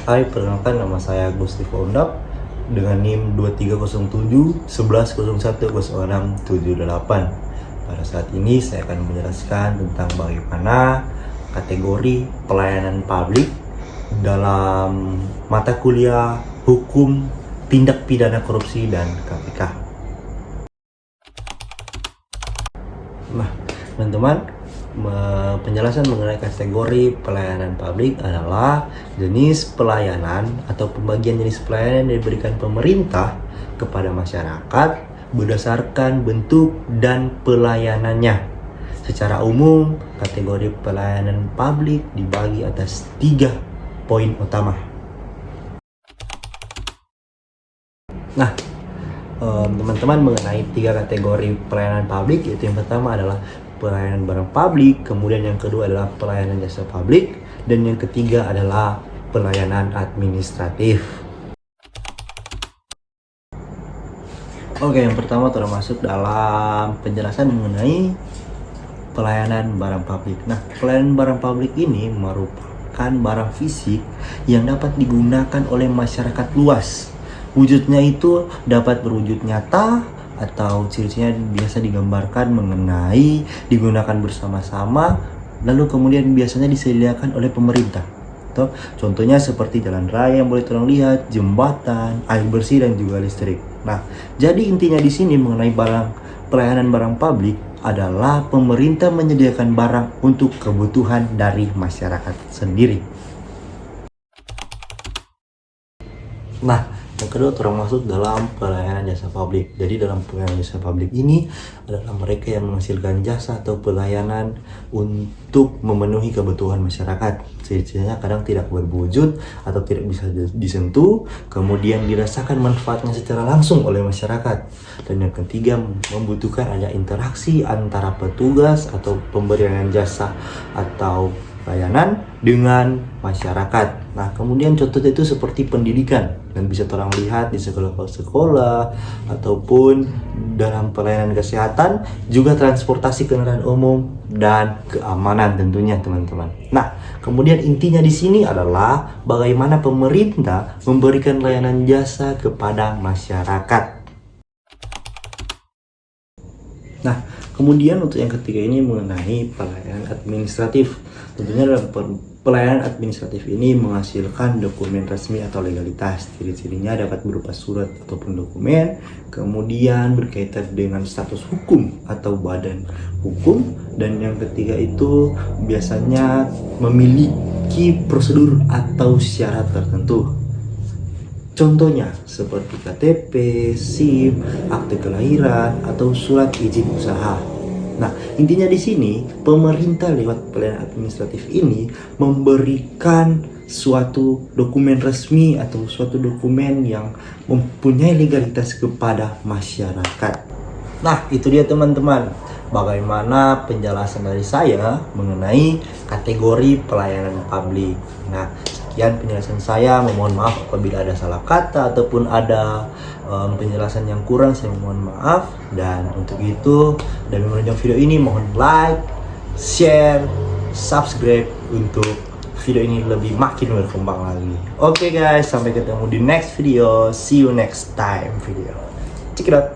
Hai, perkenalkan nama saya Gusti Fondap dengan NIM 2307 11010678. Pada saat ini saya akan menjelaskan tentang bagaimana kategori pelayanan publik dalam mata kuliah Hukum Tindak Pidana Korupsi dan KPK. Nah, teman-teman, penjelasan mengenai kategori pelayanan publik adalah jenis pelayanan atau pembagian jenis pelayanan yang diberikan pemerintah kepada masyarakat berdasarkan bentuk dan pelayanannya. Secara umum, kategori pelayanan publik dibagi atas 3 poin utama. Nah, teman-teman, mengenai 3 kategori pelayanan publik, yaitu yang pertama adalah pelayanan barang publik, kemudian yang kedua adalah pelayanan jasa publik, dan yang ketiga adalah pelayanan administratif. Oke, yang pertama termasuk dalam penjelasan mengenai pelayanan barang publik. Nah, pelayanan barang publik ini merupakan barang fisik yang dapat digunakan oleh masyarakat luas. Wujudnya itu dapat berwujud nyata atau ciri-cirinya biasa digambarkan mengenai digunakan bersama-sama, lalu kemudian biasanya disediakan oleh pemerintah. Contohnya seperti jalan raya yang boleh tolong lihat, jembatan, air bersih, dan juga listrik. Nah, jadi intinya di sini mengenai pelayanan barang publik adalah pemerintah menyediakan barang untuk kebutuhan dari masyarakat sendiri. Nah, yang kedua termasuk dalam pelayanan jasa publik. Jadi dalam pelayanan jasa publik ini adalah mereka yang menghasilkan jasa atau pelayanan untuk memenuhi kebutuhan masyarakat. Ciri-cirinya kadang tidak berwujud atau tidak bisa disentuh, kemudian dirasakan manfaatnya secara langsung oleh masyarakat. Dan yang ketiga, membutuhkan ada interaksi antara petugas atau pemberian jasa atau layanan dengan masyarakat. Nah, kemudian contohnya itu seperti pendidikan, dan bisa orang lihat di sekolah ataupun dalam pelayanan kesehatan, juga transportasi kendaraan umum dan keamanan tentunya, teman-teman. Nah, kemudian intinya di sini adalah bagaimana pemerintah memberikan layanan jasa kepada masyarakat. Nah, kemudian untuk yang ketiga ini mengenai pelayanan administratif. Tentunya dalam pelayanan administratif ini menghasilkan dokumen resmi atau legalitas. Ciri-cirinya dapat berupa surat ataupun dokumen, kemudian berkaitan dengan status hukum atau badan hukum, dan yang ketiga itu biasanya memiliki prosedur atau syarat tertentu. Contohnya seperti KTP, SIM, akte kelahiran, atau surat izin usaha. Nah, intinya di sini pemerintah lewat pelayanan administratif ini memberikan suatu dokumen resmi atau suatu dokumen yang mempunyai legalitas kepada masyarakat. Nah, itu dia teman-teman, bagaimana penjelasan dari saya mengenai kategori pelayanan publik. Nah, sekian penjelasan saya. Mohon maaf apabila ada salah kata ataupun ada penjelasan yang kurang, saya mohon maaf. Dan untuk itu, dan menonton video ini, mohon like, share, subscribe untuk video ini lebih makin berkembang lagi. Oke guys, sampai ketemu di next video. See you next time video. Check it out.